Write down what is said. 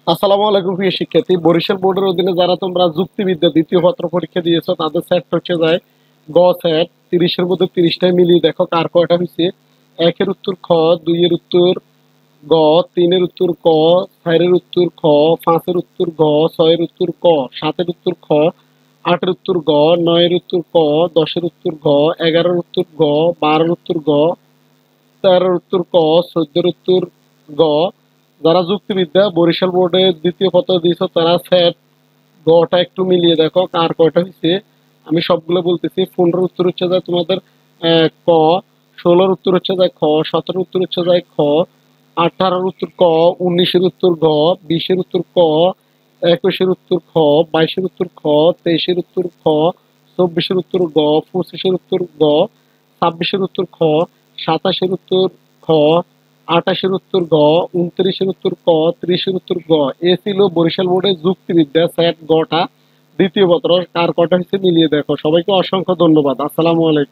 আসসালামু আলাইকুম প্রিয় শিক্ষার্থী। বরিশাল বোর্ডের অধীনে যারা তোমরা যুক্তিবিদ্যা দ্বিতীয় পত্র পরীক্ষা দিয়েছো তাদের সেট হচ্ছে যায় গ সেট। 30-এর মধ্যে 30টাই মিলিয়ে দেখো কার কয়টা হয়েছে। 1-এর উত্তর খ, 2-এর উত্তর গ, 3-এর উত্তর ক, 4-এর উত্তর খ, 5-এর উত্তর গ, 6-এর উত্তর ক, 7-এর উত্তর খ, 8-এর উত্তর গ, 9-এর উত্তর ক, 10-এর উত্তর ঘ, 11-এর উত্তর গ, 12-এর উত্তর গ, 13-এর উত্তর ক, 14-এর উত্তর গ। যারা যুক্তিবিদ্যা বরিশাল বোর্ডে দ্বিতীয় পত্র দিয়েছো তারা সেট গটা একটু মিলিয়ে দেখো কার কয়টা হয়েছে। আমি সবগুলো বলতেছি। 15-এর উত্তর হচ্ছে যায় তোমাদের ক, 16-এর উত্তর হচ্ছে যায় খ, 17-এর উত্তর হচ্ছে যায় খ, 18-এর উত্তর ক, 19-এর উত্তর ঘ, 20-এর উত্তর ক, 21-এর উত্তর খ, 22-এর উত্তর খ, 23-এর উত্তর খ, 24-এর উত্তর গ, 25-এর উত্তর গ, 26-এর উত্তর খ, 27-এর উত্তর খ, 28-এর উত্তর গ, 29-এর উত্তর ক, 30-এর উত্তর গ। এ ছিল বরিশাল বোর্ডের যুক্তিবিদ্যা সেট গটা দ্বিতীয় পত্র। কার কটা হচ্ছে মিলিয়ে দেখো। সবাইকে অসংখ্য ধন্যবাদ। আসসালামু আলাইকুম।